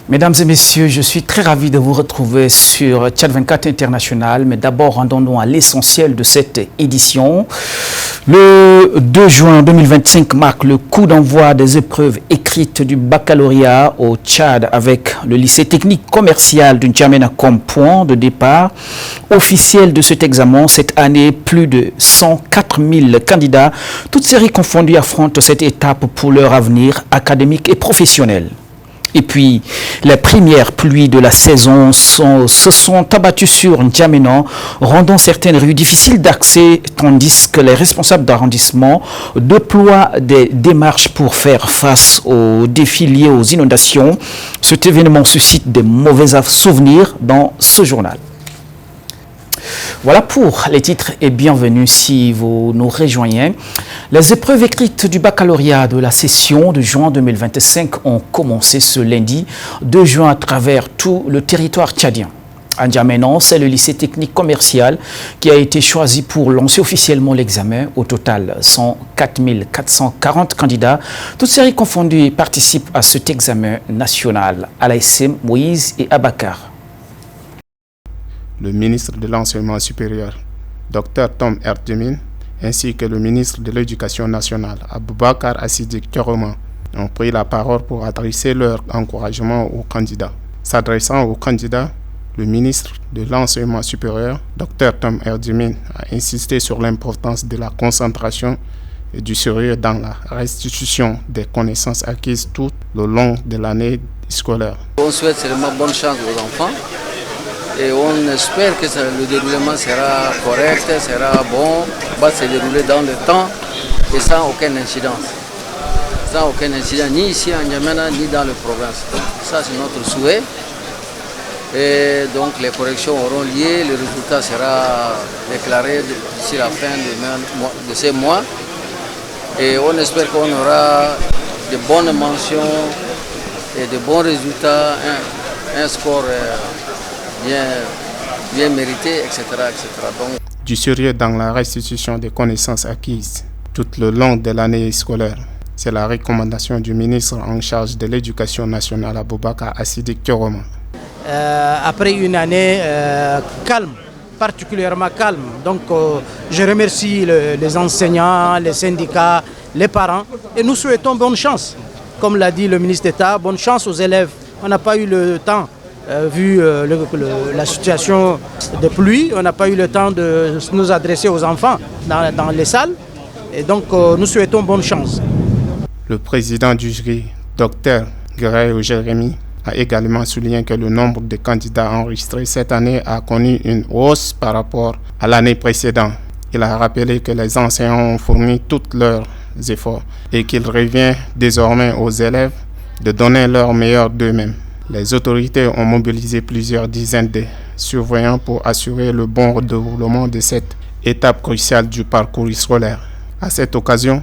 Mesdames et messieurs, je suis très ravi de vous retrouver sur Tchad 24 International, mais d'abord rendons-nous à l'essentiel de cette édition. Le 2 juin 2025 marque le coup d'envoi des épreuves écrites du baccalauréat au Tchad avec le lycée technique commercial de N'Djamena comme point de départ officiel de cet examen. Cette année, plus de 104 000 candidats, toutes séries confondues, affrontent cette étape pour leur avenir académique et professionnel. Et puis, les premières pluies de la saison se sont abattues sur N'Djamena, rendant certaines rues difficiles d'accès, tandis que les responsables d'arrondissement déploient des démarches pour faire face aux défis liés aux inondations. Cet événement suscite de mauvais souvenirs dans ce journal. Voilà pour les titres et bienvenue si vous nous rejoignez. Les épreuves écrites du baccalauréat de la session de juin 2025 ont commencé ce lundi 2 juin à travers tout le territoire tchadien. À N'Djamena, c'est le lycée technique commercial qui a été choisi pour lancer officiellement l'examen. Au total, 104 440 candidats, toutes séries confondues, participent à cet examen national. Alaïssem, Moïse et Abakar. Le ministre de l'Enseignement supérieur, Dr Tom Erdjemin, ainsi que le ministre de l'Éducation nationale, Aboubakar Assidik Thioroma, ont pris la parole pour adresser leur encouragement aux candidats. S'adressant aux candidats, le ministre de l'Enseignement supérieur, Dr Tom Erdjemin, a insisté sur l'importance de la concentration et du sérieux dans la restitution des connaissances acquises tout le long de l'année scolaire. On souhaite seulement bonne chance aux enfants. Et on espère que le déroulement sera correct, sera bon, va se dérouler dans le temps et sans aucune incidence. Sans aucun incident, ni ici à N'Djamena, ni dans la province. Donc, ça, c'est notre souhait. Et donc, les corrections auront lieu, le résultat sera déclaré d'ici la fin de ces mois. Et on espère qu'on aura de bonnes mentions et de bons résultats, un score bien mérité, etc. Donc, du sérieux dans la restitution des connaissances acquises tout le long de l'année scolaire. C'est la recommandation du ministre en charge de l'Éducation nationale, Aboubakar Assidik Thioroma. Après une année calme, particulièrement calme, donc je remercie les enseignants, les syndicats, les parents et nous souhaitons bonne chance. Comme l'a dit le ministre d'État, bonne chance aux élèves. On n'a pas eu le temps. Vu la situation de pluie, on n'a pas eu le temps de nous adresser aux enfants dans les salles. Et donc, nous souhaitons bonne chance. Le président du jury, Dr Guerreiro Jérémy, a également souligné que le nombre de candidats enregistrés cette année a connu une hausse par rapport à l'année précédente. Il a rappelé que les enseignants ont fourni tous leurs efforts et qu'il revient désormais aux élèves de donner leur meilleur d'eux-mêmes. Les autorités ont mobilisé plusieurs dizaines de surveillants pour assurer le bon déroulement de cette étape cruciale du parcours scolaire. À cette occasion,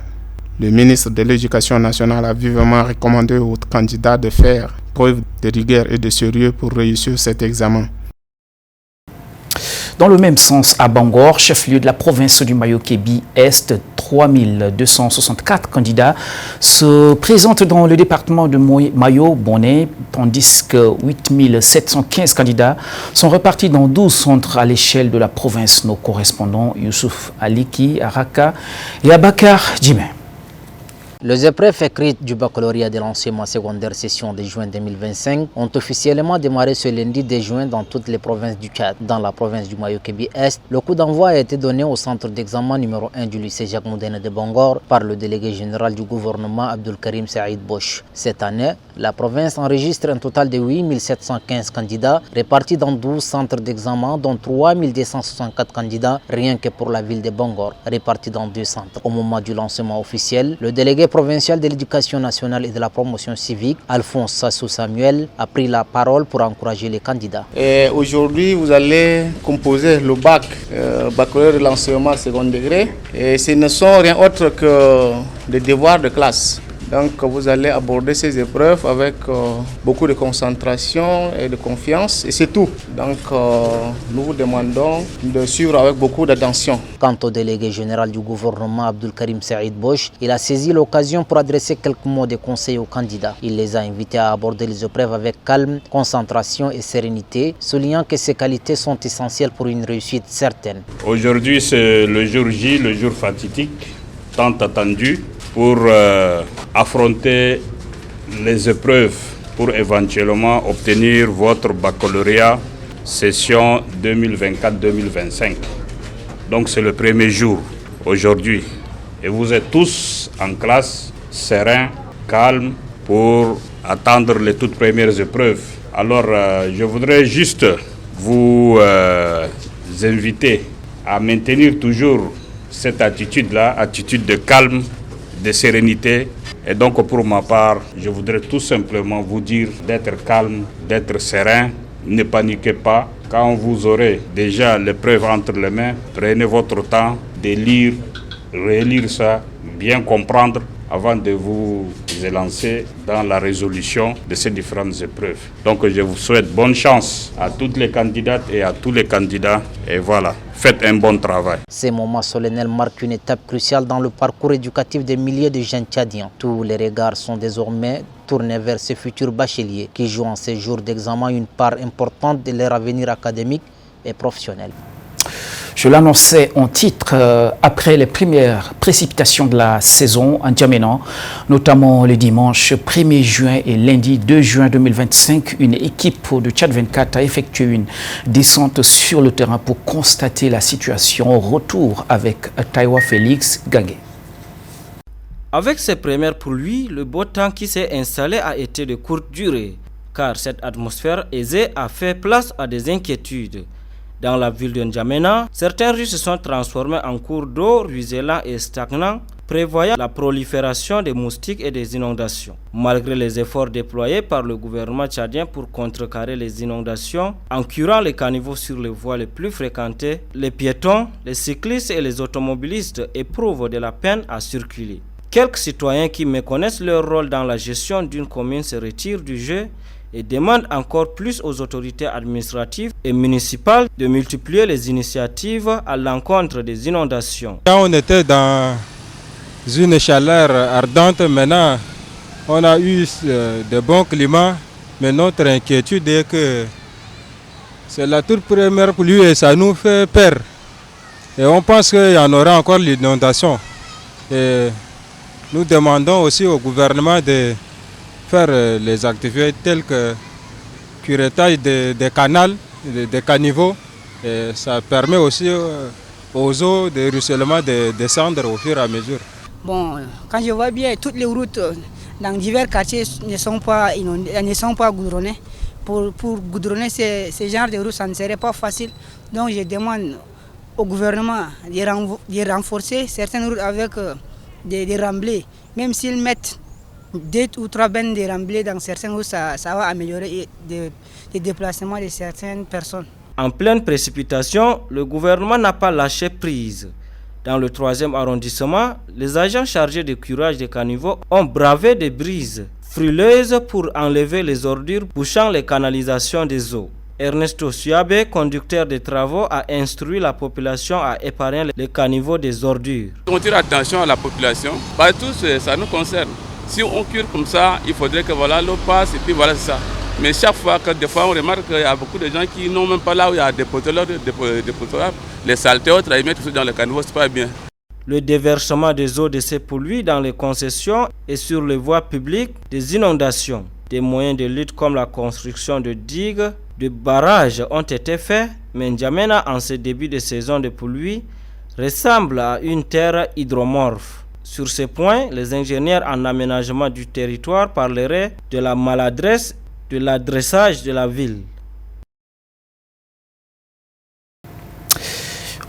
le ministre de l'Éducation nationale a vivement recommandé aux candidats de faire preuve de rigueur et de sérieux pour réussir cet examen. Dans le même sens, à Bangor, chef-lieu de la province du Mayo-Kébi-Est, 3264 candidats se présentent dans le département de Mayo-Bonnet, tandis que 8715 candidats sont repartis dans 12 centres à l'échelle de la province. Nos correspondants Youssouf Aliki, Araka et Abakar Djimé. Les épreuves écrites du baccalauréat de l'enseignement secondaire session de juin 2025 ont officiellement démarré ce lundi 2 juin dans toutes les provinces du Tchad. Dans la province du Mayo-Kébi-Est, le coup d'envoi a été donné au centre d'examen numéro 1 du lycée Jacques Moudene de Bangor par le délégué général du gouvernement Abdul Karim Saïd Bosch. Cette année, la province enregistre un total de 8715 candidats répartis dans 12 centres d'examen, dont 3264 candidats rien que pour la ville de Bangor, répartis dans 2 centres. Au moment du lancement officiel, le délégué provincial de l'éducation nationale et de la promotion civique, Alphonse Sassou Samuel, a pris la parole pour encourager les candidats. Aujourd'hui, vous allez composer le bac, baccalauréat de l'enseignement second degré. Et ce ne sont rien autre que des devoirs de classe. Donc vous allez aborder ces épreuves avec beaucoup de concentration et de confiance et c'est tout. Donc nous vous demandons de suivre avec beaucoup d'attention. Quant au délégué général du gouvernement Abdul Karim Saïd Bosch, il a saisi l'occasion pour adresser quelques mots de conseil aux candidats. Il les a invités à aborder les épreuves avec calme, concentration et sérénité, soulignant que ces qualités sont essentielles pour une réussite certaine. Aujourd'hui, c'est le jour J, le jour fatidique, tant attendu, pour affronter les épreuves pour éventuellement obtenir votre baccalauréat session 2024-2025. Donc c'est le premier jour aujourd'hui et vous êtes tous en classe, sereins, calmes pour attendre les toutes premières épreuves. Alors je voudrais juste vous inviter à maintenir toujours cette attitude-là, attitude de calme, de sérénité. Et donc pour ma part, je voudrais tout simplement vous dire d'être calme, d'être serein, ne paniquez pas. Quand vous aurez déjà l'épreuve entre les mains, prenez votre temps de lire, relire ça, bien comprendre avant de vous élancer dans la résolution de ces différentes épreuves. Donc je vous souhaite bonne chance à toutes les candidates et à tous les candidats. Et voilà, faites un bon travail. Ces moments solennels marquent une étape cruciale dans le parcours éducatif des milliers de jeunes Tchadiens. Tous les regards sont désormais tournés vers ces futurs bacheliers qui jouent en ces jours d'examen une part importante de leur avenir académique et professionnel. Je l'annonçais en titre après les premières précipitations de la saison en N'Djamena, notamment les dimanches 1er juin et lundi 2 juin 2025. Une équipe de Tchad 24 a effectué une descente sur le terrain pour constater la situation. Retour avec Taïwa Félix Gangué. Avec ses premières pluies, le beau temps qui s'est installé a été de courte durée, car cette atmosphère aisée a fait place à des inquiétudes. Dans la ville de N'Djamena, certains rues se sont transformés en cours d'eau ruisselants et stagnants, prévoyant la prolifération des moustiques et des inondations. Malgré les efforts déployés par le gouvernement tchadien pour contrecarrer les inondations, en curant les caniveaux sur les voies les plus fréquentées, les piétons, les cyclistes et les automobilistes éprouvent de la peine à circuler. Quelques citoyens qui méconnaissent leur rôle dans la gestion d'une commune se retirent du jeu et demandent encore plus aux autorités administratives et municipales de multiplier les initiatives à l'encontre des inondations. Quand on était dans une chaleur ardente, maintenant on a eu de bons climats, mais notre inquiétude est que c'est la toute première pluie et ça nous fait peur. Et on pense qu'il y en aura encore l'inondation. Et nous demandons aussi au gouvernement de faire les activités telles que curettage des canaux, des caniveaux. Et ça permet aussi aux eaux de ruissellement de descendre au fur et à mesure. Bon, quand je vois bien, toutes les routes dans divers quartiers ne sont pas inondées, ne sont pas goudronnées. Pour goudronner ces genres de routes, ça ne serait pas facile. Donc je demande au gouvernement de renforcer certaines routes avec des remblais. Même s'ils mettent 2 ou 3 bennes de remblais dans certaines routes, ça va améliorer les déplacements de certaines personnes. En pleine précipitation, le gouvernement n'a pas lâché prise. Dans le 3e arrondissement, les agents chargés du curage des caniveaux ont bravé des brises frileuses pour enlever les ordures bouchant les canalisations des eaux. Ernesto Suabe, conducteur des travaux, a instruit la population à épargner les caniveaux des ordures. On tire attention à la population, partout ça nous concerne. Si on cure comme ça, il faudrait que voilà, l'eau passe et puis voilà c'est ça. Mais chaque fois que des fois on remarque qu'il y a beaucoup de gens qui n'ont même pas là où il y a des potoirs, les saletés autres, ils mettent tout dans le caniveau, c'est pas bien. Le déversement des eaux de ces pluies dans les concessions et sur les voies publiques, des inondations. Des moyens de lutte comme la construction de digues, de barrages ont été faits, mais N'Djamena en ce début de saison de pluie ressemble à une terre hydromorphe. Sur ce point, les ingénieurs en aménagement du territoire parleraient de la maladresse de l'adressage de la ville.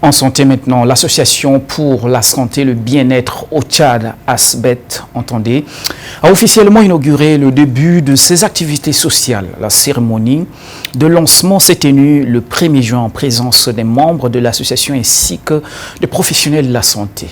En santé maintenant, l'Association pour la santé et le bien-être au Tchad, ASBET, entendez, a officiellement inauguré le début de ses activités sociales. La cérémonie de lancement s'est tenue le 1er juin en présence des membres de l'association ainsi que des professionnels de la santé.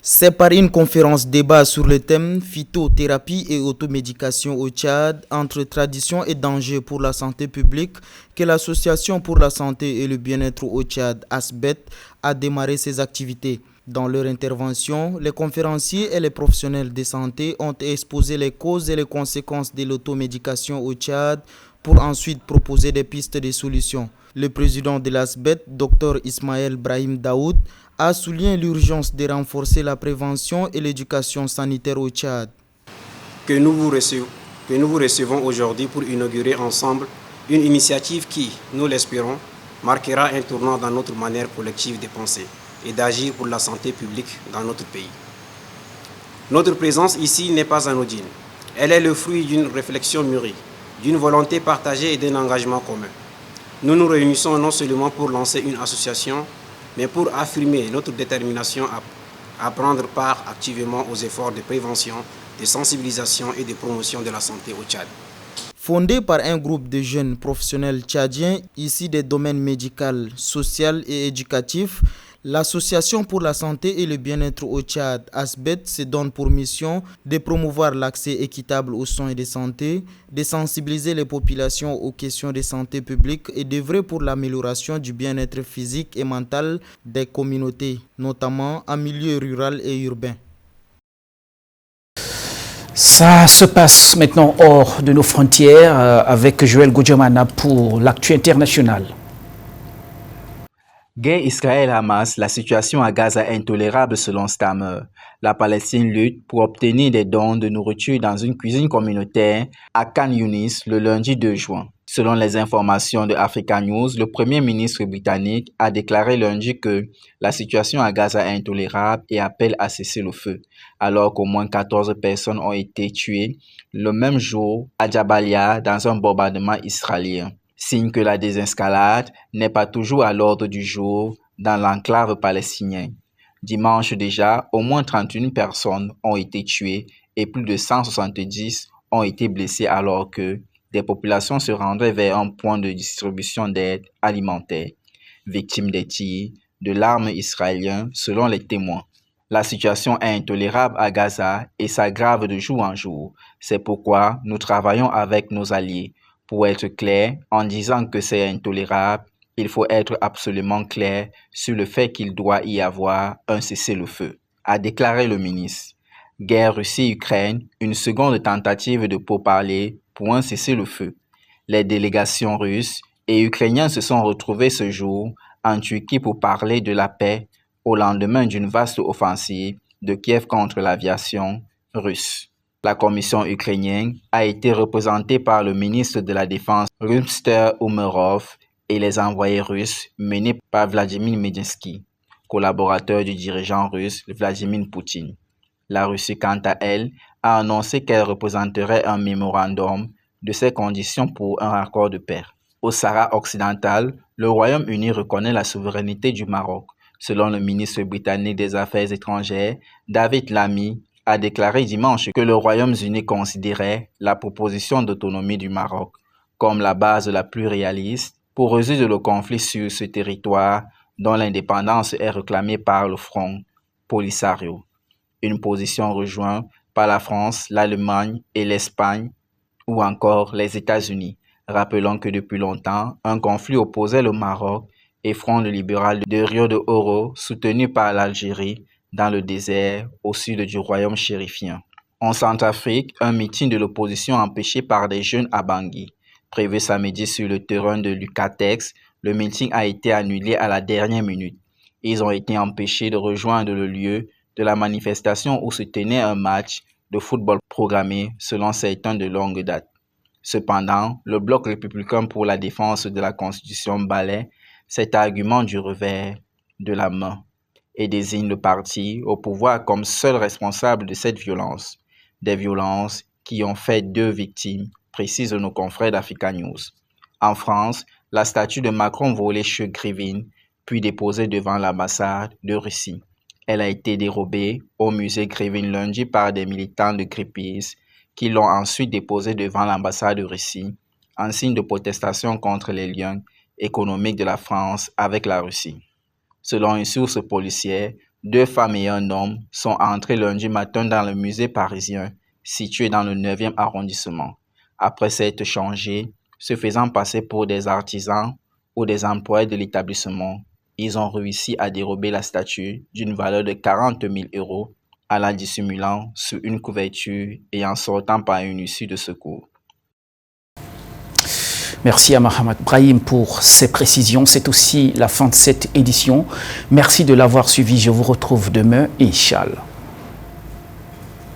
C'est par une conférence débat sur le thème phytothérapie et automédication au Tchad entre tradition et danger pour la santé publique que l'Association pour la santé et le bien-être au Tchad, ASBET, a démarré ses activités. Dans leur intervention, les conférenciers et les professionnels de santé ont exposé les causes et les conséquences de l'automédication au Tchad pour ensuite proposer des pistes de solutions. Le président de l'ASBET, Dr Ismaël Brahim Daoud, a souligné l'urgence de renforcer la prévention et l'éducation sanitaire au Tchad. Que nous vous recevons aujourd'hui pour inaugurer ensemble une initiative qui, nous l'espérons, marquera un tournant dans notre manière collective de penser et d'agir pour la santé publique dans notre pays. Notre présence ici n'est pas anodine. Elle est le fruit d'une réflexion mûrie, d'une volonté partagée et d'un engagement commun. Nous nous réunissons non seulement pour lancer une association, mais pour affirmer notre détermination à prendre part activement aux efforts de prévention, de sensibilisation et de promotion de la santé au Tchad. Fondée par un groupe de jeunes professionnels tchadiens issus des domaines médical, social et éducatif, l'Association pour la santé et le bien-être au Tchad, ASBET, se donne pour mission de promouvoir l'accès équitable aux soins de santé, de sensibiliser les populations aux questions de santé publique et d'œuvrer pour l'amélioration du bien-être physique et mental des communautés, notamment en milieu rural et urbain. Ça se passe maintenant hors de nos frontières avec Joël Goudjamana pour l'actu international. Guerre Israël-Hamas, la situation à Gaza est intolérable selon Stammer. La Palestine lutte pour obtenir des dons de nourriture dans une cuisine communautaire à Khan Younis le lundi 2 juin. Selon les informations de Africa News, le Premier ministre britannique a déclaré lundi que la situation à Gaza est intolérable et appelle à cesser le feu, alors qu'au moins 14 personnes ont été tuées le même jour à Jabalia dans un bombardement israélien. Signe que la désescalade n'est pas toujours à l'ordre du jour dans l'enclave palestinienne. Dimanche déjà, au moins 31 personnes ont été tuées et plus de 170 ont été blessées alors que des populations se rendraient vers un point de distribution d'aide alimentaire, victimes des tirs de l'arme israélienne selon les témoins. La situation est intolérable à Gaza et s'aggrave de jour en jour. C'est pourquoi nous travaillons avec nos alliés. Pour être clair, en disant que c'est intolérable, il faut être absolument clair sur le fait qu'il doit y avoir un cessez-le-feu, a déclaré le ministre. Guerre Russie-Ukraine, une seconde tentative de pourparlers pour un cessez-le-feu. Les délégations russes et ukrainiennes se sont retrouvées ce jour en Turquie pour parler de la paix au lendemain d'une vaste offensive de Kiev contre l'aviation russe. La commission ukrainienne a été représentée par le ministre de la Défense Rustem Umerov et les envoyés russes menés par Vladimir Medinsky, collaborateur du dirigeant russe Vladimir Poutine. La Russie, quant à elle, a annoncé qu'elle représenterait un mémorandum de ses conditions pour un accord de paix. Au Sahara occidental, le Royaume-Uni reconnaît la souveraineté du Maroc. Selon le ministre britannique des Affaires étrangères, David Lammy, a déclaré dimanche que le Royaume-Uni considérait la proposition d'autonomie du Maroc comme la base la plus réaliste pour résoudre le conflit sur ce territoire dont l'indépendance est réclamée par le Front Polisario. Une position rejointe par la France, l'Allemagne et l'Espagne ou encore les États-Unis. Rappelons que depuis longtemps, un conflit opposait le Maroc et Front libéral de Rio de Oro, soutenu par l'Algérie, dans le désert au sud du royaume chérifien. En Centrafrique, un meeting de l'opposition empêché par des jeunes à Bangui. Prévu samedi sur le terrain de Lucatex, le meeting a été annulé à la dernière minute. Ils ont été empêchés de rejoindre le lieu de la manifestation où se tenait un match de football programmé selon certains de longue date. Cependant, le bloc républicain pour la défense de la Constitution balaie cet argument du revers de la main et désigne le parti au pouvoir comme seul responsable de cette violence. Des violences qui ont fait 2 victimes, précisent nos confrères d'Africa News. En France, la statue de Macron volée chez Grivine, puis déposée devant l'ambassade de Russie. Elle a été dérobée au musée Grivine lundi par des militants de Greenpeace qui l'ont ensuite déposée devant l'ambassade de Russie en signe de protestation contre les liens économiques de la France avec la Russie. Selon une source policière, 2 femmes et un homme sont entrés lundi matin dans le musée parisien situé dans le 9e arrondissement. Après s'être changés, se faisant passer pour des artisans ou des employés de l'établissement, ils ont réussi à dérober la statue d'une valeur de 40 000 € en la dissimulant sous une couverture et en sortant par une issue de secours. Merci à Mohamed Brahim pour ces précisions. C'est aussi la fin de cette édition. Merci de l'avoir suivi. Je vous retrouve demain, Inch'Allah.